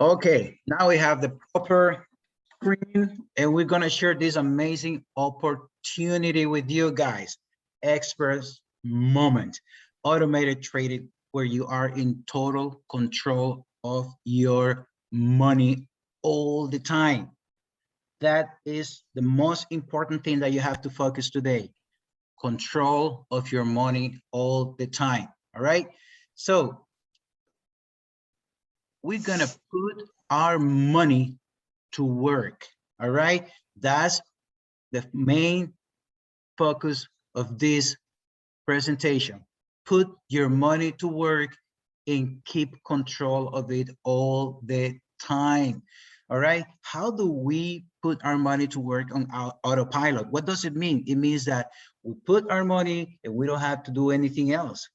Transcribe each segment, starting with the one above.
Okay, now we have the proper screen and we're gonna share this amazing opportunity with you guys. Express Moment, automated trading where you are in total control of your money all the time. That is the most important thing that you have to focus today. Control of your money all the time, all right? So we're gonna put our money to work, all right? That's the main focus of this presentation. Put your money to work and keep control of it all the time, all right? How do we put our money to work on our autopilot? What does it mean? It means that we put our money and we don't have to do anything else.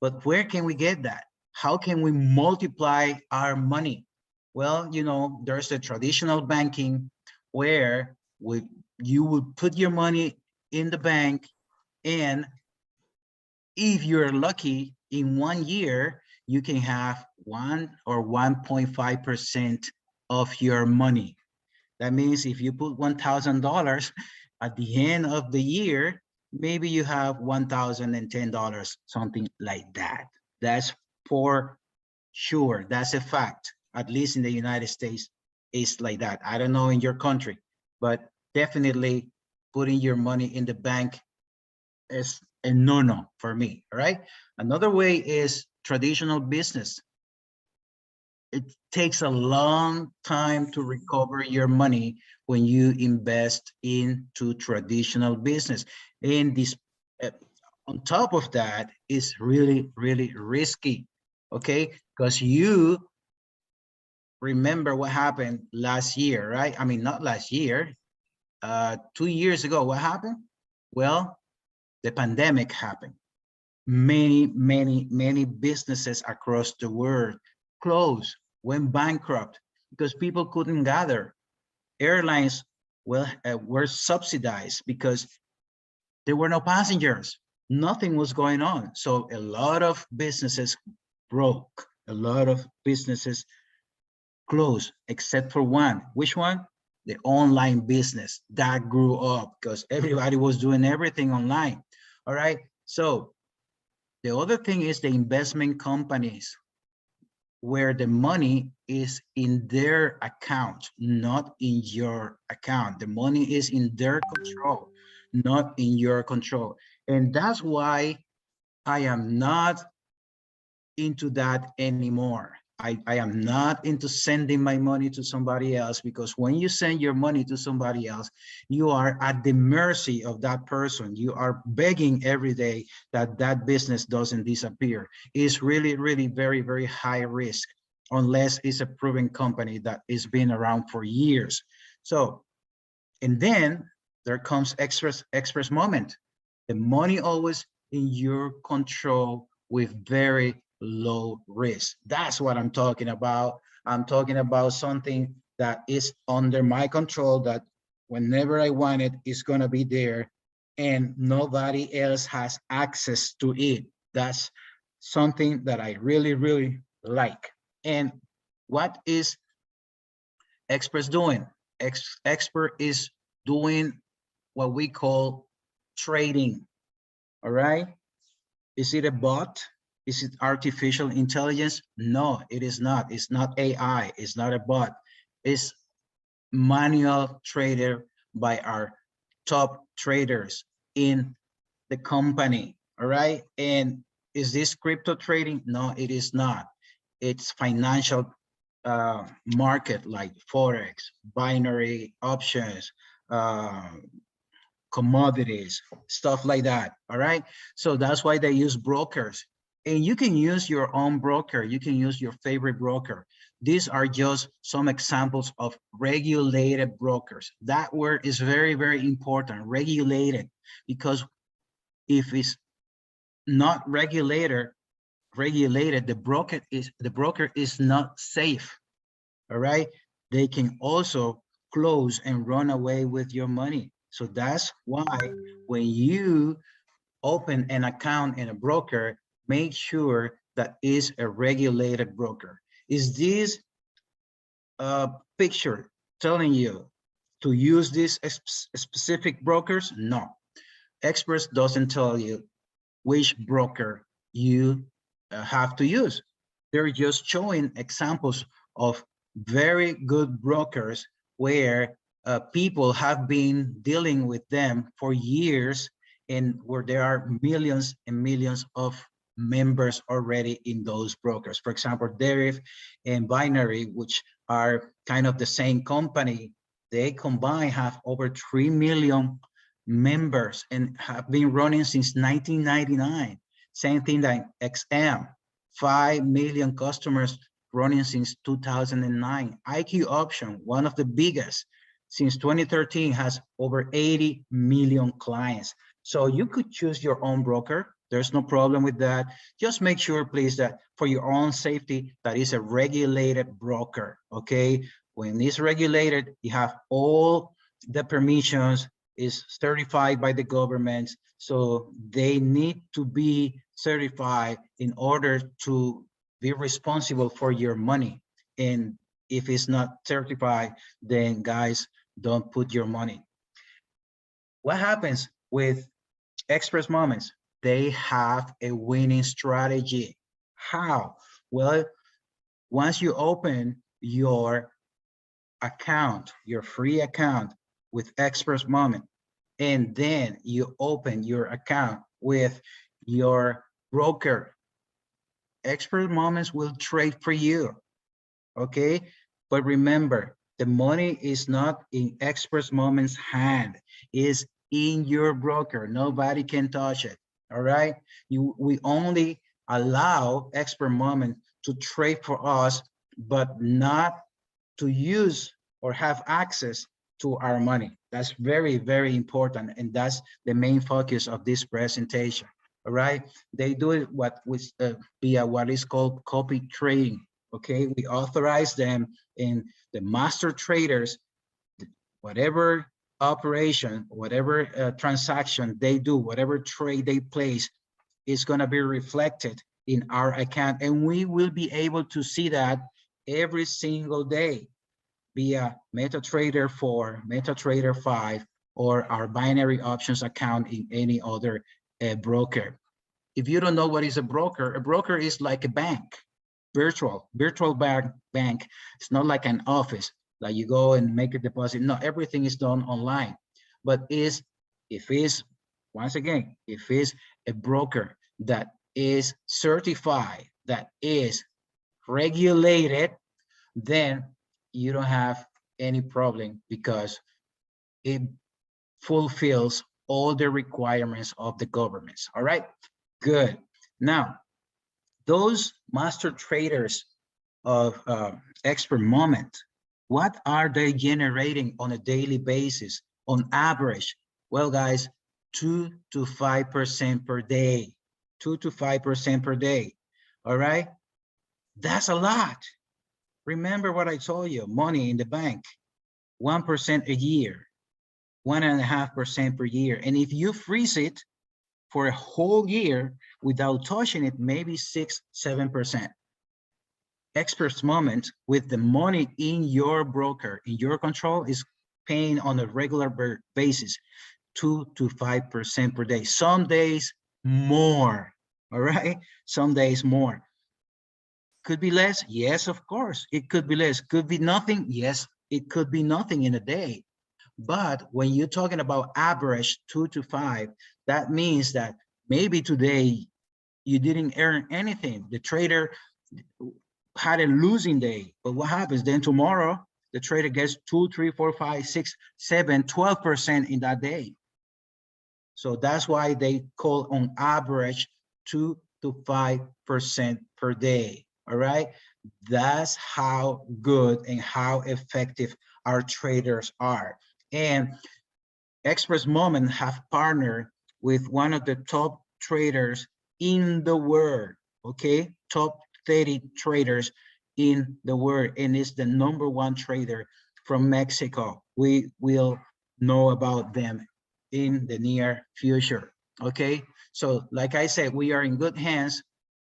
But where can we get that? How can we multiply our money? Well, you know, there's the traditional banking where you would put your money in the bank, and if you're lucky, in 1 year, you can have 1 or 1.5% of your money. That means if you put $1,000 at the end of the year, maybe you have $1,010, something like that. That's for sure. That's a fact. At least in the United States, it's like that. I don't know in your country, but definitely putting your money in the bank is a no-no for me, all right? Another way is traditional business. It takes a long time to recover your money when you invest into traditional business. And this, on top of that, is really, really risky, okay? Because you remember what happened last year, right? I mean, not last year, 2 years ago, what happened? Well, the pandemic happened. Many businesses across the world closed, went bankrupt because people couldn't gather. Airlines were subsidized because there were no passengers. Nothing was going on. So a lot of businesses broke. A lot of businesses closed, except for one. Which one? The online business that grew up because everybody was doing everything online. All right. So the other thing is the investment companies, where the money is in their account, not in your account. The money is in their control, not in your control. And that's why I am not into that anymore. I am not into sending my money to somebody else, because when you send your money to somebody else, you are at the mercy of that person. You are begging every day that that business doesn't disappear. It's really, really very high risk, unless it's a proven company that has been around for years. So, and then there comes express moment. The money always in your control with very low risk. That's what I'm talking about. I'm talking about something that is under my control, that whenever I want it, it's gonna be there and nobody else has access to it. That's something that I really like. And what is Express doing? Expert is doing what we call trading, all right? Is it a bot? Is it artificial intelligence? No, it is not. It's not AI. It's not a bot. It's manual trader by our top traders in the company. All right. And is this crypto trading? No, it is not. It's financial market like Forex, binary options, commodities, stuff like that. All right. So that's why they use brokers. And you can use your own broker. You can use your favorite broker. These are just some examples of regulated brokers. That word is very important, regulated, because if it's not regulated, the broker is not safe. All right. They can also close and run away with your money. So that's why when you open an account in a broker, make sure that is a regulated broker. Is this picture telling you to use these specific brokers? No, Express doesn't tell you which broker you have to use. They're just showing examples of very good brokers where people have been dealing with them for years, and where there are millions and millions of members already in those brokers. For example, Deriv and Binary, which are kind of the same company, they combined have over 3 million members and have been running since 1999. Same thing like XM, 5 million customers running since 2009. IQ Option, one of the biggest, since 2013 has over 80 million clients. So you could choose your own broker. There's no problem with that. Just make sure, please, that for your own safety, that is a regulated broker, okay? When it's regulated, you have all the permissions, is certified by the government. So they need to be certified in order to be responsible for your money. And if it's not certified, then guys, don't put your money. What happens with Express Moments? They have a winning strategy. How? Well, once you open your account, your free account with Express Moment, and then you open your account with your broker, Express Moments will trade for you, okay? But remember, the money is not in Express Moments' hand, it's in your broker. Nobody can touch it, all right? We only allow Express Moment to trade for us, but not to use or have access to our money. That's very, very important. And that's the main focus of this presentation. All right. They do it via what is called copy trading. Okay. We authorize them, in the master traders, whatever operation, whatever transaction they do, whatever trade they place, is going to be reflected in our account. And we will be able to see that every single day via MetaTrader 4, MetaTrader 5, or our binary options account in any other broker. If you don't know what is a broker is like a bank, virtual bank. It's not like an office, like you go and make a deposit. No, everything is done online. But if it's a broker that is certified, that is regulated, then you don't have any problem, because it fulfills all the requirements of the governments. All right, good. Now, those master traders of Expert Moment, what are they generating on a daily basis on average? Well, guys, 2 to 5% per day, 2 to 5% per day. All right, that's a lot. Remember what I told you, money in the bank, 1% a year, 1.5% per year. And if you freeze it for a whole year without touching it, maybe 6-7%. Experts Moment, with the money in your broker, in your control, is paying on a regular basis, 2 to 5% per day. Some days more, all right? Some days more. Could be less, yes, of course. It could be less. Could be nothing, yes, it could be nothing in a day. But when you're talking about average 2 to 5, that means that maybe today you didn't earn anything. The trader had a losing day, but what happens then? Tomorrow the trader gets 2, 3, 4, 5, 6, 7, 12% in that day. So that's why they call on average 2 to 5% per day. All right, that's how good and how effective our traders are. And Express Moment have partnered with one of the top traders in the world, okay? Top 30 traders in the world, and is the #1 trader from Mexico. We will know about them in the near future, okay? So like I said, we are in good hands.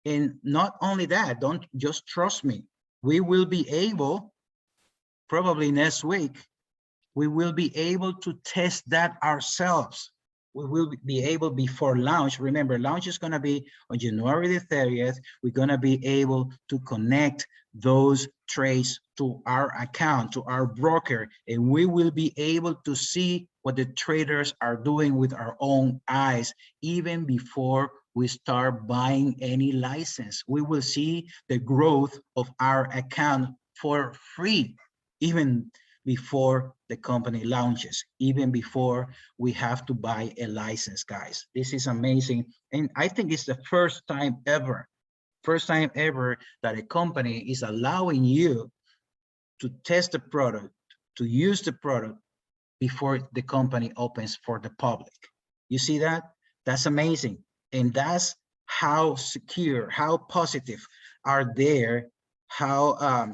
And not only that, don't just trust me. We will be able probably next week, we will be able to test that ourselves. We will be able, before launch, remember, launch is going to be on January the 30th. We're going to be able to connect those trades to our account, to our broker, and we will be able to see what the traders are doing with our own eyes, even before we start buying any license. We will see the growth of our account for free, even before the company launches, even before we have to buy a license, guys. This is amazing. And I think it's the first time ever that a company is allowing you to test the product, to use the product before the company opens for the public. You see that? That's amazing. And that's how secure, how positive are there, how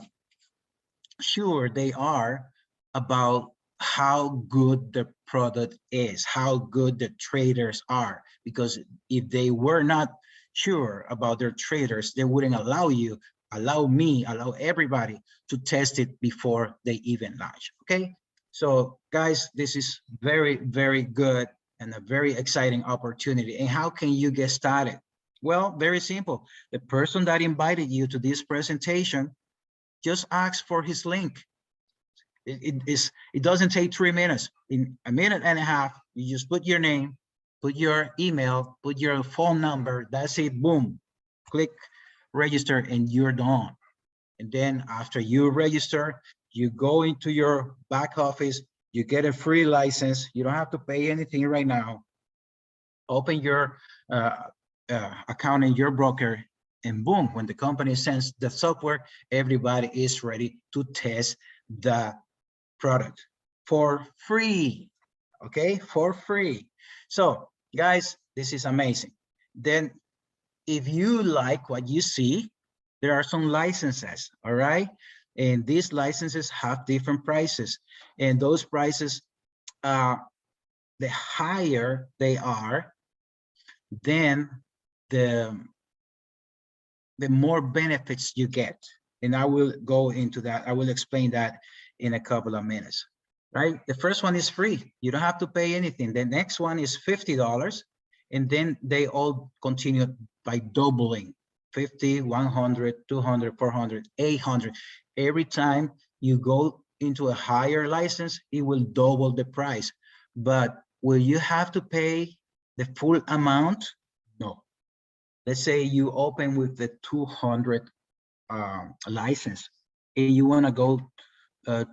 sure they are about how good the product is, how good the traders are. Because if they were not sure about their traders, they wouldn't allow you, allow me, allow everybody to test it before they even launch. Okay, so guys, this is very, very good and a very exciting opportunity. And how can you get started? Well, very simple. The person that invited you to this presentation, just ask for his link. It doesn't take 3 minutes. In a minute and a half, you just put your name, put your email, put your phone number. That's it. Boom. Click register and you're done. And then after you register, you go into your back office, you get a free license. You don't have to pay anything right now. Open your account in your broker, and boom, when the company sends the software, everybody is ready to test the product for free. Okay, for free. So guys, this is amazing. Then if you like what you see, there are some licenses, all right? And these licenses have different prices, and those prices, the higher they are, then the more benefits you get. And I will go into that. I will explain that in a couple of minutes, right? The first one is free. You don't have to pay anything. The next one is $50. And then they all continue by doubling: 50, 100, 200, 400, 800. Every time you go into a higher license, it will double the price. But will you have to pay the full amount? No. Let's say you open with the 200 license and you want to go to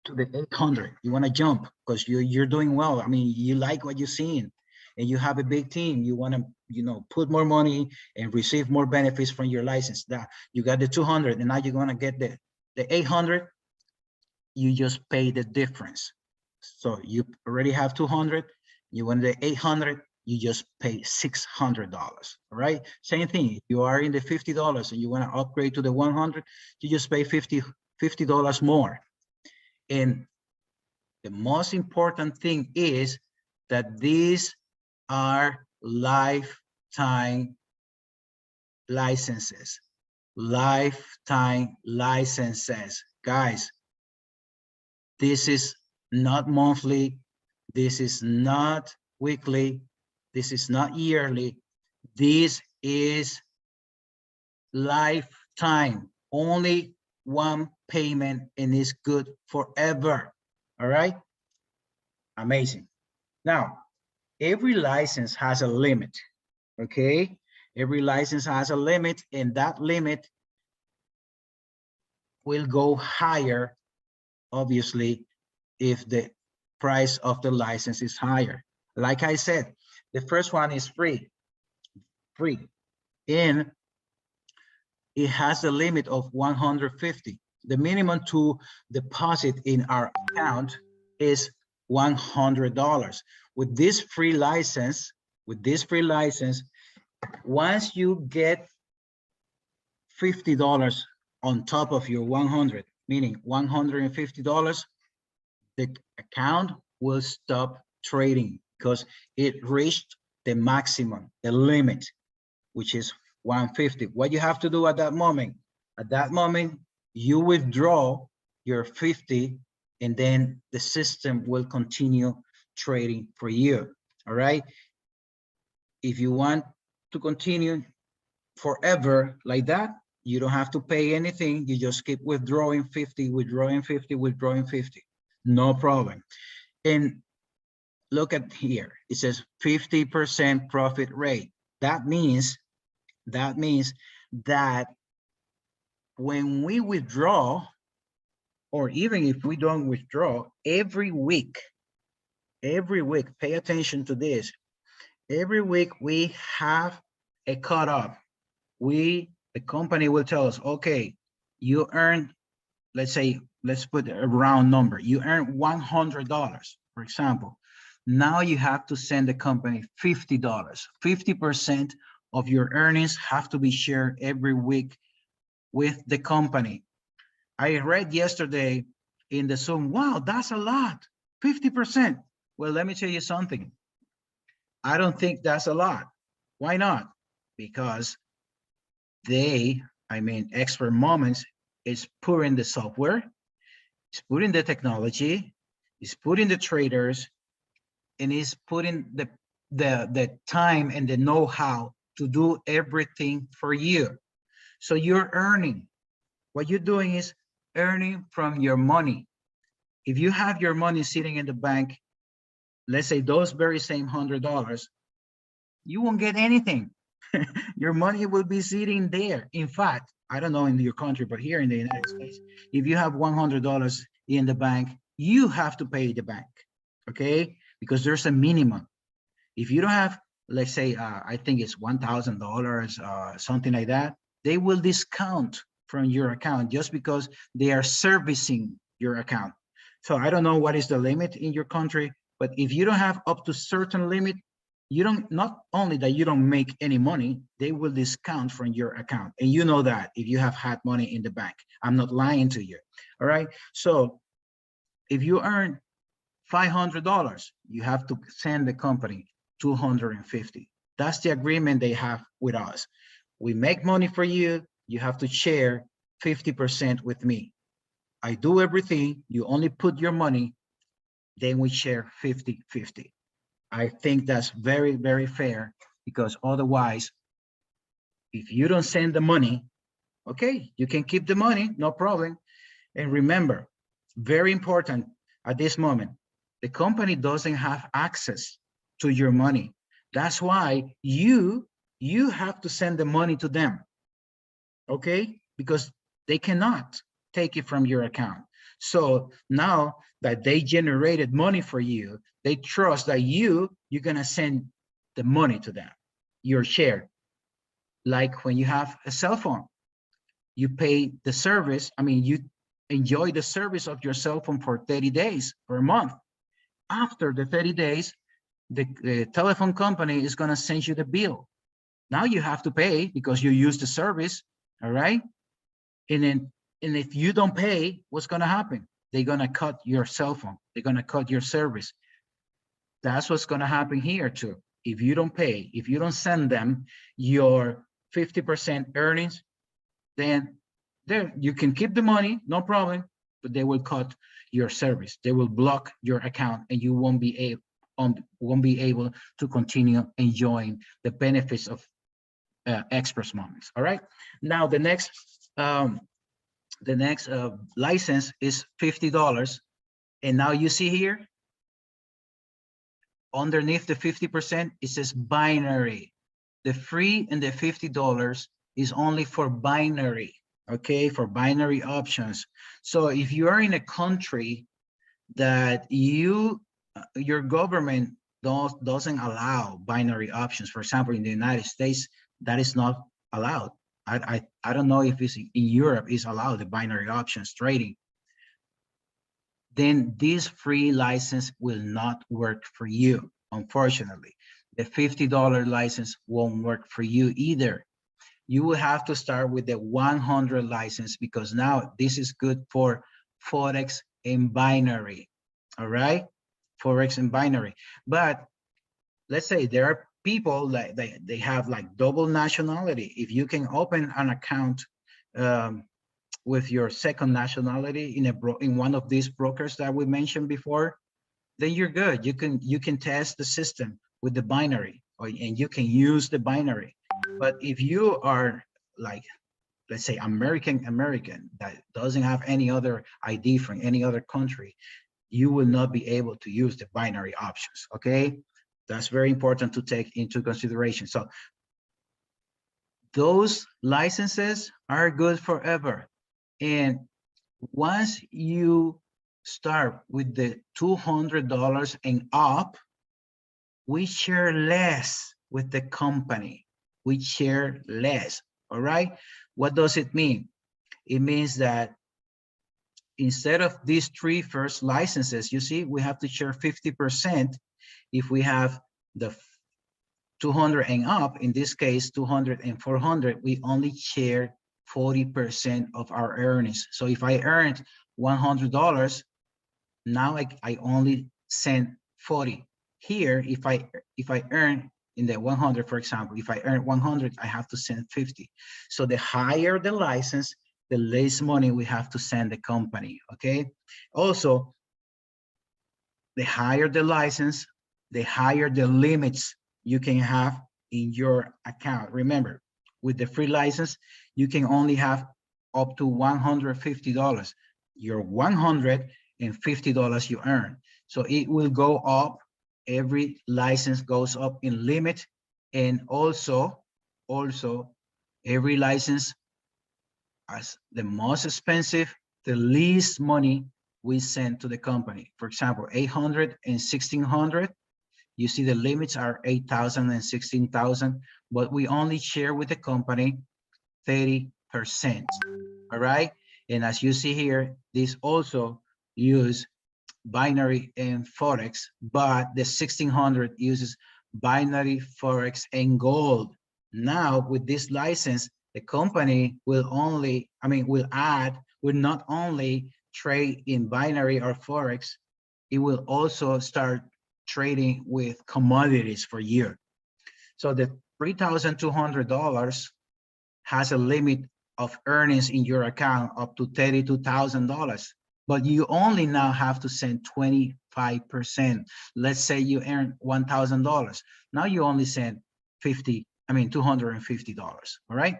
the 800. You want to jump because you're doing well. I mean, you like what you're seeing and you have a big team. You want to, you know, put more money and receive more benefits from your license. That you got the 200 and now you're going to get the 800. You just pay the difference. So you already have 200. You want the 800. You just pay $600, all right? Same thing, if you are in the $50 and you want to upgrade to the 100, you just pay $50 more. And the most important thing is that these are lifetime licenses. Lifetime licenses, guys. This is not monthly. This is not weekly. This is not yearly. This is lifetime. Only one payment and it's good forever. All right? Amazing. Now, every license has a limit. Okay? Every license has a limit, and that limit will go higher, obviously, if the price of the license is higher. Like I said, the first one is free, and it has a limit of 150. The minimum to deposit in our account is $100. With this free license, once you get $50 on top of your 100, meaning $150, the account will stop trading because it reached the maximum, the limit, which is 150. What you have to do at that moment? At that moment, you withdraw your 50, and then the system will continue trading for you. All right. If you want to continue forever like that, you don't have to pay anything. You just keep withdrawing 50, withdrawing 50, withdrawing 50. No problem. And look at here. It says 50% profit rate. That means that when we withdraw, or even if we don't withdraw, every week, pay attention to this. Every week we have a cutoff. The company will tell us, okay, you earn, let's say, let's put a round number. You earn $100, for example. Now you have to send the company $50. 50% of your earnings have to be shared every week with the company. I read yesterday in the Zoom, wow, that's a lot, 50%. Well, let me tell you something. I don't think that's a lot. Why not? Because Expert Moments is putting the software, it's putting the technology, it's putting the traders, and is putting the time and the know-how to do everything for you. So you're earning. What you're doing is earning from your money. If you have your money sitting in the bank, let's say those very same $100, you won't get anything. Your money will be sitting there. In fact, I don't know in your country, but here in the United States, if you have $100 in the bank, you have to pay the bank, okay? Because there's a minimum. If you don't have, let's say, I think it's $1,000, something like that, they will discount from your account just because they are servicing your account. So I don't know what is the limit in your country, but if you don't have up to certain limit, you don't, not only that you don't make any money, they will discount from your account. And you know that if you have had money in the bank. I'm not lying to you. All right. So if you earn $500, you have to send the company 250. That's the agreement they have with us. We make money for you. You have to share 50% with me. I do everything. You only put your money. Then we share 50-50. I think that's very, very fair, because otherwise, if you don't send the money, okay, you can keep the money, no problem. And remember, very important at this moment, the company doesn't have access to your money. That's why you have to send the money to them, okay? Because they cannot take it from your account. So now that they generated money for you, they trust that you're gonna send the money to them, your share. Like when you have a cell phone, you pay the service. I mean, you enjoy the service of your cell phone for 30 days or a month. After the 30 days, the telephone company is gonna send you the bill. Now you have to pay because you use the service, all right? And if you don't pay, what's gonna happen? They're gonna cut your cell phone. They're gonna cut your service. That's what's gonna happen here too. If you don't pay, if you don't send them your 50% earnings, then there you can keep the money, no problem, but they will cut your service. They will block your account, and you won't be able to continue enjoying the benefits of Express Moments. All right. Now the next license is $50, and now you see here underneath the 50%, it says binary. The free and the $50 is only for binary, okay, for binary options. So if you are in a country that your government doesn't allow binary options, for example, in the United States, that is not allowed. I don't know if it's in Europe is allowed, the binary options trading. Then this free license will not work for you, unfortunately. The $50 license won't work for you either. You will have to start with the 100 license, because now this is good for Forex and binary, all right? Forex and binary. But let's say there are people that they have like double nationality. If you can open an account with your second nationality in one of these brokers that we mentioned before, then you're good. You can test the system with the binary, and you can use the binary. But if you are like, let's say American that doesn't have any other ID from any other country, you will not be able to use the binary options. Okay, that's very important to take into consideration. So those licenses are good forever. And once you start with the $200 and up, we share less with the company. We share less. All right. What does it mean? It means that instead of these three first licenses, you see, we have to share 50%. If we have the 200 and up, in this case, 200 and 400, we only share 40% of our earnings. So if I earned $100, now I only send 40. Here, if I earn in the 100, for example, if I earn 100, I have to send 50. So the higher the license, the less money we have to send the company, okay? Also, the higher the license, the higher the limits you can have in your account. Remember, with the free license, you can only have up to $150. Your $150 you earn. So it will go up. Every license goes up in limit. And also every license, as the most expensive, the least money we send to the company. For example, 800 and 1600, you see the limits are 8,000 and 16,000, but we only share with the company 30%. All right. And as you see here, this also use binary and Forex, but the 1600 uses binary, Forex, and gold. Now with this license, the company will not only trade in binary or Forex, it will also start trading with commodities for a year. So the $3,200 has a limit of earnings in your account up to $32,000, but you only now have to send 25%. Let's say you earn $1,000. Now you only send $250, all right?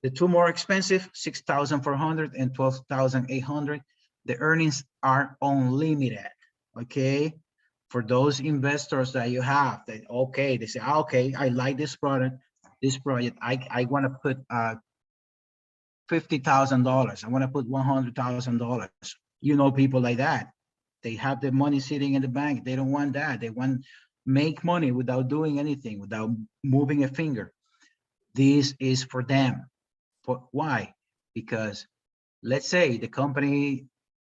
The two more expensive, 6,400 and 12,800, the earnings are unlimited, okay? For those investors that you have, that, okay, they say, okay, I like this project, I want to put $50,000. I want to put $100,000. You know, people like that, they have the money sitting in the bank. They don't want that. They want make money without doing anything, without moving a finger. This is for them. Why? Because let's say the company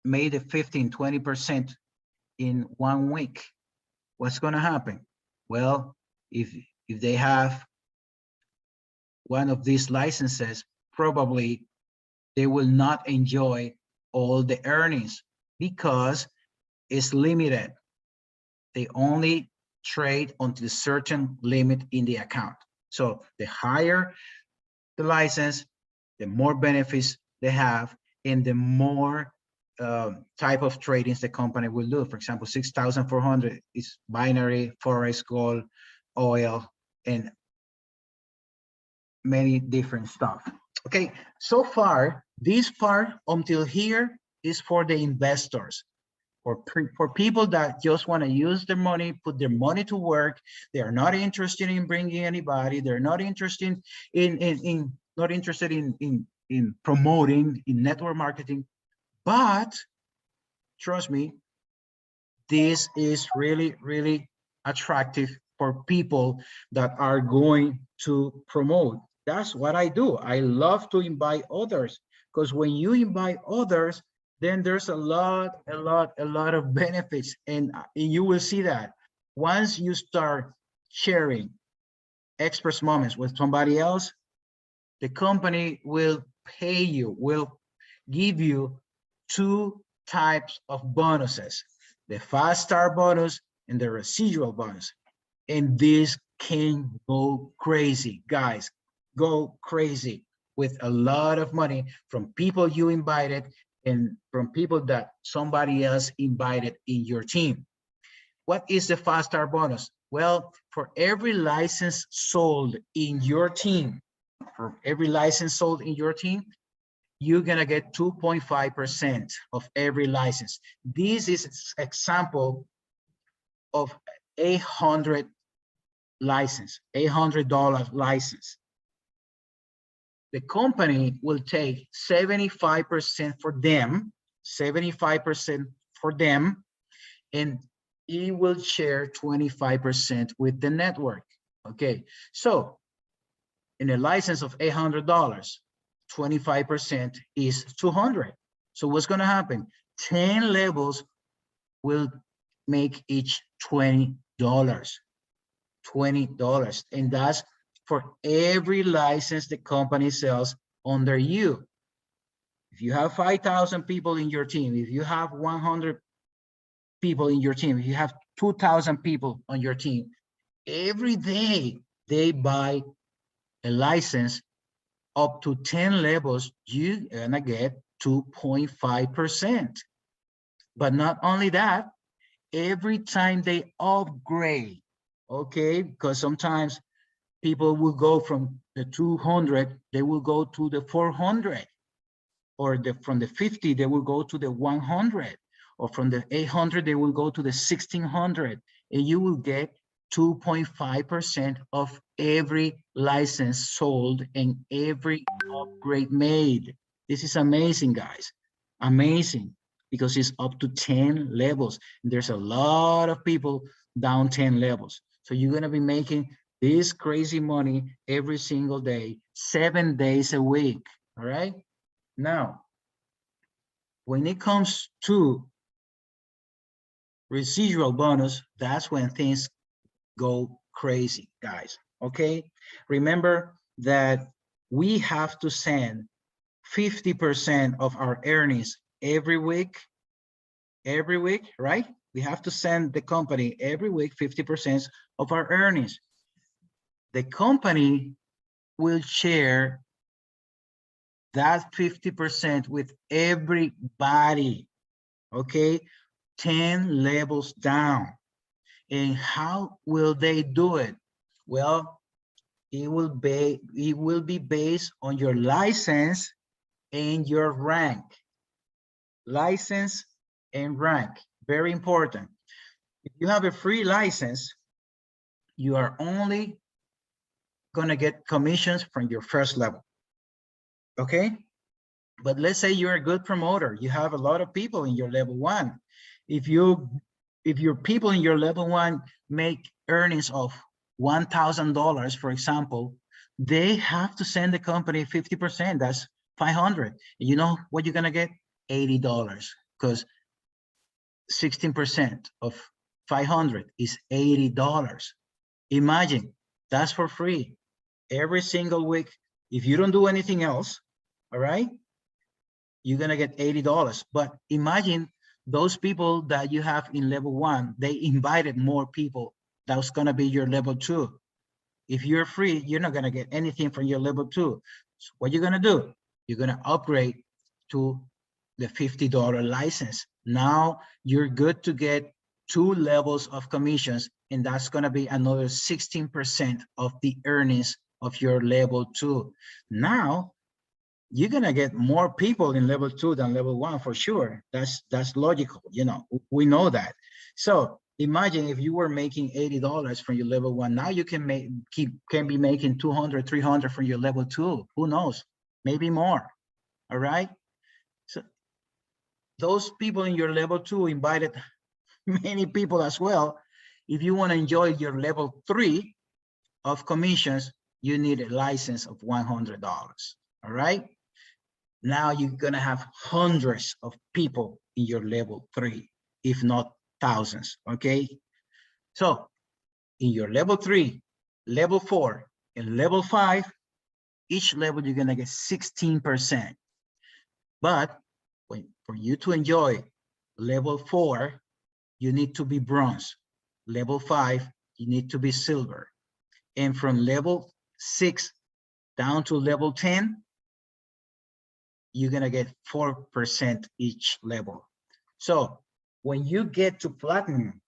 made a 15, 20% in 1 week. What's going to happen? Well, if they have one of these licenses, probably they will not enjoy all the earnings because it's limited. They only trade until a certain limit in the account. So the higher the license, the more benefits they have, and the more type of tradings the company will do. For example, 6,400 is binary, Forex, gold, oil, and many different stuff. Okay, so far, this part until here is for the investors, for people that just want to use their money, put their money to work. They are not interested in bringing anybody. They're not interested in promoting, in network marketing. But trust me, this is really, really attractive for people that are going to promote. That's what I do. I love to invite others, because when you invite others, then there's a lot of benefits, and you will see that once you start sharing express moments with somebody else, the company will pay you, will give you 2 types of bonuses, the fast start bonus and the residual bonus. And this can go crazy, guys, go crazy. with a lot of money from people you invited and from people that somebody else invited in your team. What is the 5-star bonus? Well, for every license sold in your team, you're gonna get 2.5% of every license. This is an example of $800 license. The company will take 75% for them, and it will share 25% with the network. Okay, so in a license of $800, 25% is 200. So what's going to happen? 10 levels will make each $20. And that's for every license the company sells under you. If you have 5,000 people in your team, if you have 100 people in your team, if you have 2,000 people on your team, every day they buy a license up to 10 levels, you're gonna get 2.5%. But not only that, every time they upgrade, okay, because sometimes people will go from the 200, they will go to the 400, or from the 50, they will go to the 100, or from the 800, they will go to the 1600, and you will get 2.5% of every license sold and every upgrade made. This is amazing, guys. Amazing, because it's up to 10 levels. There's a lot of people down 10 levels. So you're gonna be making this crazy money every single day, 7 days a week, all right? Now, when it comes to residual bonus, that's when things go crazy, guys, okay? Remember that we have to send 50% of our earnings every week, right? We have to send the company every week 50% of our earnings. The company will share that 50% with everybody, okay? 10 levels down. And how will they do it? Well, it will be based on your license and your rank. License and rank, very important. If you have a free license, you are only gonna get commissions from your first level, okay? But let's say you're a good promoter, you have a lot of people in your level 1. If your people in your level 1 make earnings of $1,000, for example, they have to send the company 50%, that's 500. You know what you're gonna get? $80, because 16% of 500 is $80. Imagine, that's for free every single week. If you don't do anything else, all right, you're gonna get $80. But imagine those people that you have in level 1, they invited more people. That's gonna be your level 2. If you're free, you're not gonna get anything from your level 2. So what you're gonna do? You're gonna upgrade to the $50 license. Now you're good to get 2 levels of commissions, and that's gonna be another 16% of the earnings of your level 2. Now you're gonna get more people in level 2 than level 1 for sure. That's logical, you know, we know that. So imagine if you were making $80 from your level 1, now you can be making 200, 300 from your level 2. Who knows? Maybe more. All right. So those people in your level 2 invited many people as well. If you want to enjoy your level 3 of commissions, you need a license of $100. All right. Now you're gonna have hundreds of people in your level 3, if not thousands, okay? So in your level 3, level 4, and level 5, each level you're gonna get 16%. But for you to enjoy level 4, you need to be bronze. Level 5, you need to be silver. And from level 6 down to level 10, you're gonna get 4% each level. So when you get to platinum,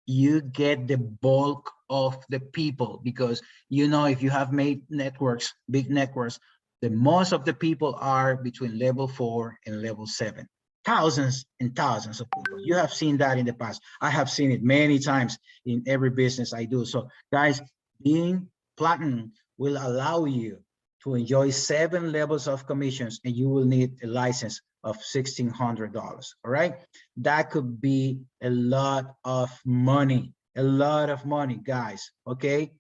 you get the bulk of the people, because you know, if you have made networks, big networks, the most of the people are between level 4 and level 7. Thousands and thousands of people. You have seen that in the past. I have seen it many times in every business I do. So guys, being platinum will allow you to enjoy 7 levels of commissions, and you will need a license of $1,600. All right, that could be a lot of money, guys. Okay,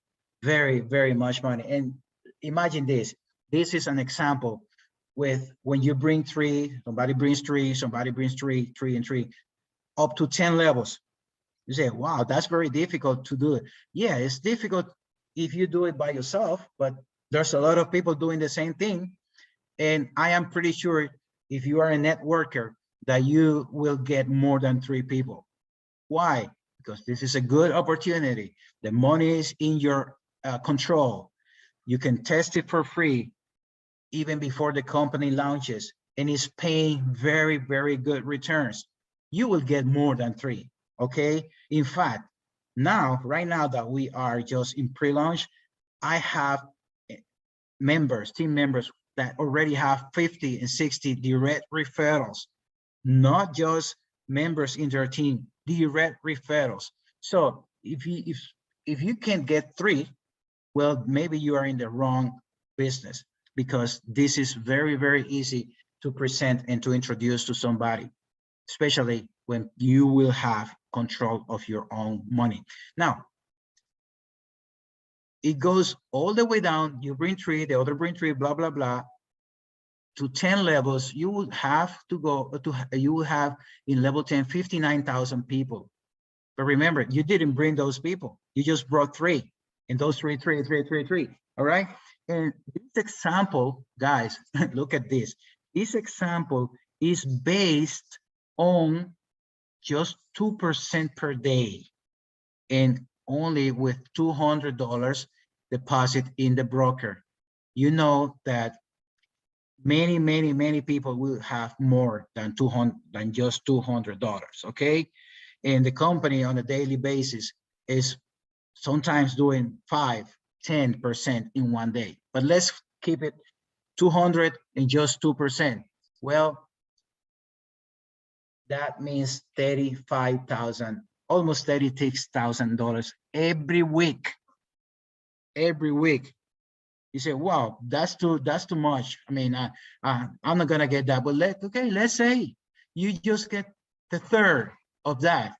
very, very much money. And imagine this. This is an example with when you bring 3, somebody brings 3, somebody brings 3, 3 and 3, up to 10 levels. You say, wow, that's very difficult to do it. Yeah, it's difficult if you do it by yourself, but there's a lot of people doing the same thing. And I am pretty sure if you are a networker that you will get more than 3 people. Why? Because this is a good opportunity. The money is in your control. You can test it for free even before the company launches, and it's paying very, very good returns. You will get more than 3, okay? In fact, now, right now that we are just in pre-launch, I have members, team members that already have 50 and 60 direct referrals, not just members in their team, direct referrals. So if you can get 3, well, maybe you are in the wrong business, because this is very, very easy to present and to introduce to somebody, especially when you will have control of your own money. Now, it goes all the way down. You bring 3, the other bring 3, blah, blah, blah, to 10 levels. You will have to go to, you will have in level 10, 59,000 people. But remember, you didn't bring those people. You just brought 3, and those 3. All right. And this example, guys, look at this. This example is based on just 2% per day, and only with $200 deposit in the broker. You know that many people will have more than just $200, okay? And the company on a daily basis is sometimes doing 5–10% in one day. But let's keep it 200 and just 2%. Well, that means 35,000, almost $36,000 every week. Every week. You say, wow, that's too much. I mean, I'm not gonna get that. But let's say you just get the third of that.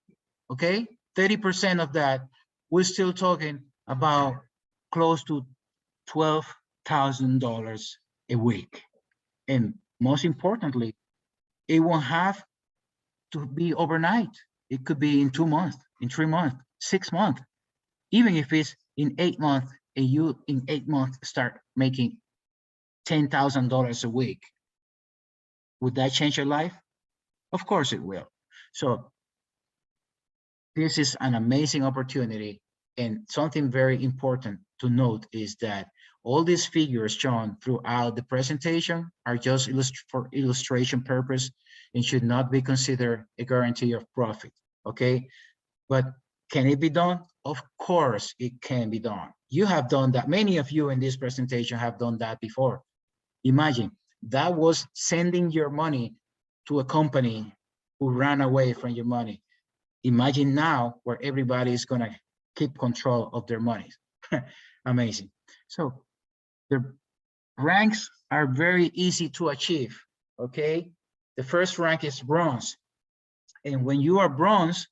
Okay, 30% of that. We're still talking about close to $12,000 a week. And most importantly, it won't have to be overnight. It could be in 2 months, in 3 months, 6 months, even if it's in 8 months, and you in 8 months start making $10,000 a week. Would that change your life? Of course it will. So this is an amazing opportunity. And something very important to note is that all these figures shown throughout the presentation are just for illustration purpose and should not be considered a guarantee of profit, okay? But can it be done? Of course it can be done. You have done that. Many of you in this presentation have done that before. Imagine, that was sending your money to a company who ran away from your money. Imagine now where everybody is gonna keep control of their money. Amazing. So the ranks are very easy to achieve, okay? The first rank is bronze. And when you are bronze,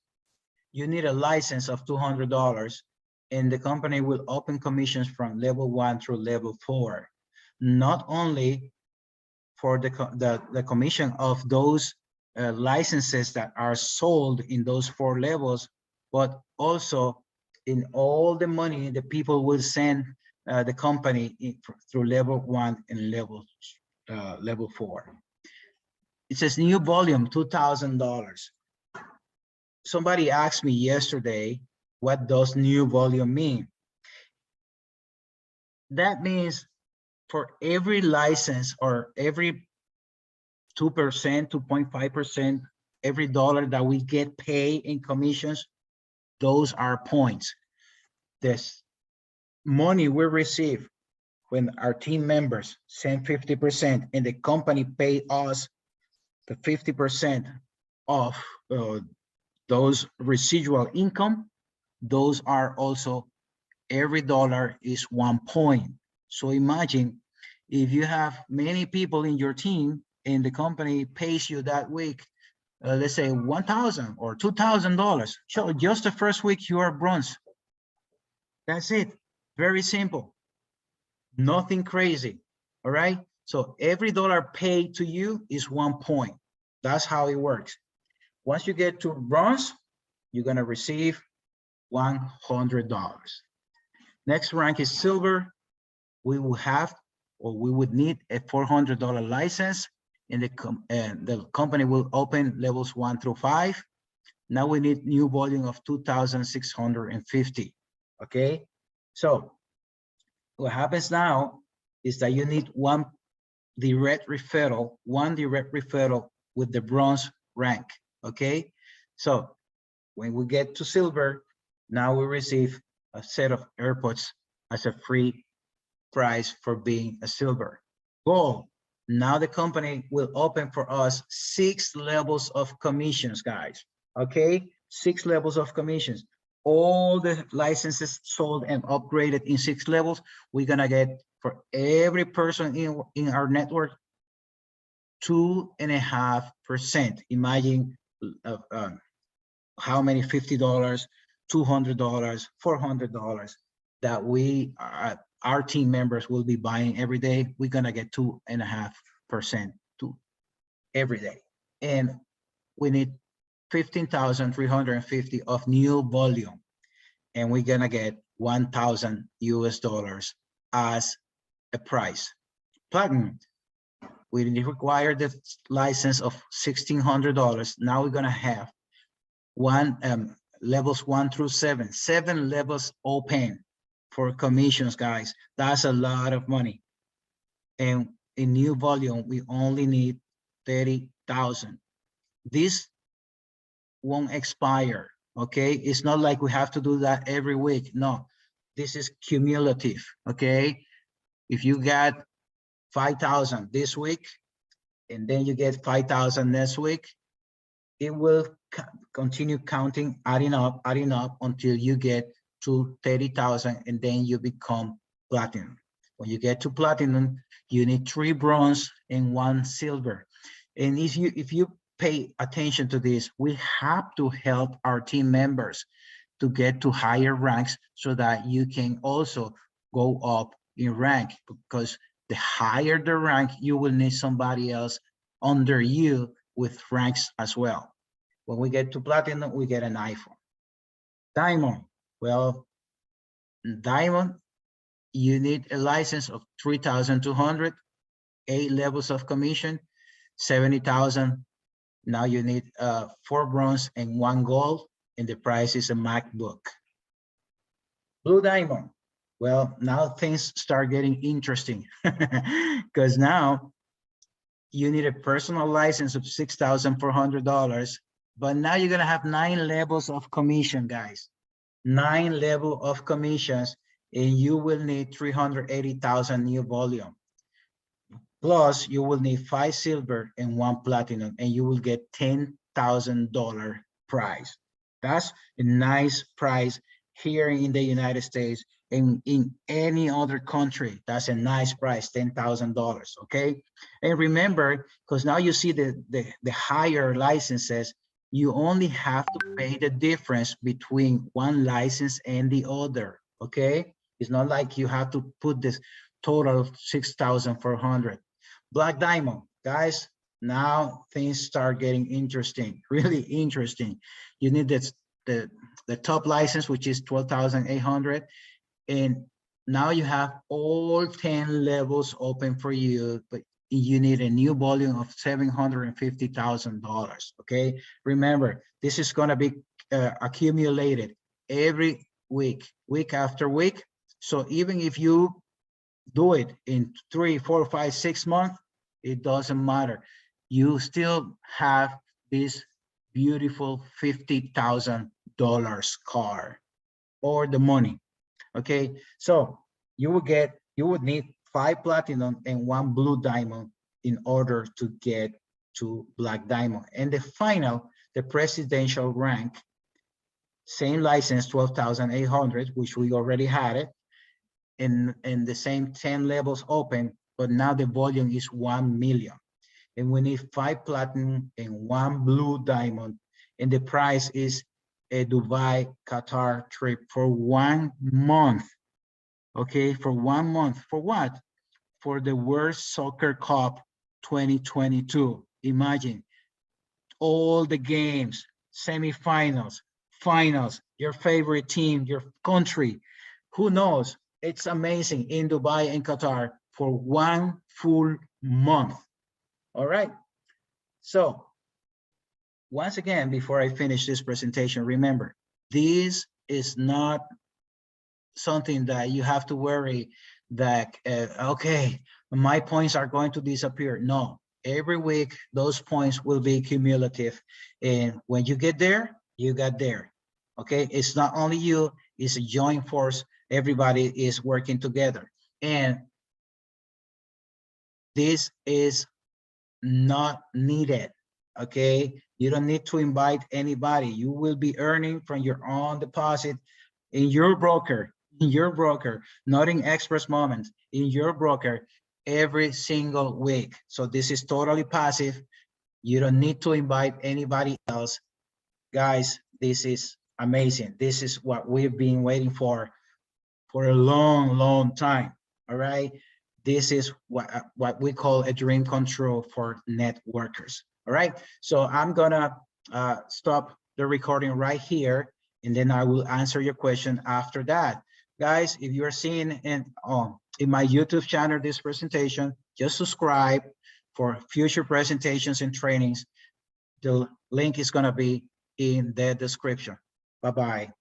you need a license of $200, and the company will open commissions from level 1 through level 4. Not only for the commission of those licenses that are sold in those 4 levels, but also in all the money the people will send the company through level 1 and level 4. It says new volume, $2,000. Somebody asked me yesterday, what does new volume mean? That means for every license or every 2%, 2.5%. Every dollar that we get paid in commissions, those are points. This money we receive when our team members send 50% and the company pay us the 50% of those residual income, those are also, every dollar is 1 point. So imagine if you have many people in your team and the company pays you that week, let's say $1,000 or $2,000. So just the first week you are bronze. That's it. Very simple. Nothing crazy. All right. So every dollar paid to you is 1 point. That's how it works. Once you get to bronze, you're going to receive $100. Next rank is silver. We will have, or we would need a $400 license, and the company will open levels 1 through 5. Now we need new volume of 2,650. Okay. So what happens now is that you need one direct referral with the bronze rank. Okay. So when we get to silver, now we receive a set of AirPods as a free prize for being a silver. Gold. Now the company will open for us 6 levels of commissions, guys. Okay, 6 levels of commissions. All the licenses sold and upgraded in 6 levels, we're gonna get for every person in our network 2.5%. Imagine how many $50, $200, $400 that we our team members will be buying every day. We're gonna get 2.5% to every day, and we need 15,350 of new volume, and we're gonna get $1,000 as a price. Platinum, we require the license of $1,600. Now we're gonna have levels 1 through 7, 7 levels open for commissions, guys. That's a lot of money. And in new volume, we only need 30,000. This won't expire, okay? It's not like we have to do that every week. No, this is cumulative, okay? If you got 5,000 this week, and then you get 5,000 next week, it will continue counting, adding up until you get to 30,000, and then you become platinum. When you get to platinum, you need 3 bronze and 1 silver. And if you pay attention to this, we have to help our team members to get to higher ranks so that you can also go up in rank, because the higher the rank, you will need somebody else under you with ranks as well. When we get to platinum, we get an iPhone. Diamond, well, diamond, you need a license of 3,200, 8 levels of commission, 70,000. Now you need 4 bronze and 1 gold, and the price is a MacBook. Blue diamond, well, now things start getting interesting because now you need a personal license of $6,400, but now you're gonna have 9 levels of commission, guys. 9 levels of commissions, and you will need 380,000 new volume. Plus, you will need 5 silver and 1 platinum, and you will get $10,000 prize. That's a nice prize here in the United States, and in any other country. That's a nice price, $10,000. Okay, and remember, because now you see the higher licenses, you only have to pay the difference between one license and the other. Okay, it's not like you have to put this total 6,400. Black diamond, guys, now things start getting interesting, really interesting. You need the top license, which is 12,800, and now you have all 10 levels open for you, but you need a new volume of $750,000. Okay, remember, this is going to be accumulated every week, week after week. So even if you do it in 3, 4, 5, 6 months, it doesn't matter. you still have this beautiful $50,000 car or the money. Okay, so you would need 5 platinum and 1 blue diamond in order to get to black diamond. And the final, the presidential rank, same license, 12,800, which we already had it, and the same 10 levels open, but now the volume is 1 million. And we need 5 platinum and 1 blue diamond. And the price is a Dubai, Qatar trip for 1 month. Okay, for 1 month. For what? For the World Soccer Cup 2022. Imagine all the games, semifinals, finals, your favorite team, your country. Who knows? It's amazing in Dubai and Qatar for 1 full month. All right. So once again, before I finish this presentation, remember, this is not something that you have to worry that, okay, my points are going to disappear. No, every week, those points will be cumulative. And when you get there, you got there. Okay, it's not only you, it's a joint force. Everybody is working together. And this is not needed. Okay, you don't need to invite anybody. You will be earning from your own deposit in your broker, not in Express Moments, in your broker every single week. So this is totally passive. You don't need to invite anybody else. Guys, this is amazing. This is what we've been waiting for a long, long time. All right. This is what we call a dream come true for networkers. All right. So I'm gonna stop the recording right here, and then I will answer your question after that. Guys, if you're seeing in my YouTube channel this presentation, just subscribe for future presentations and trainings. The link is gonna be in the description. Bye-bye.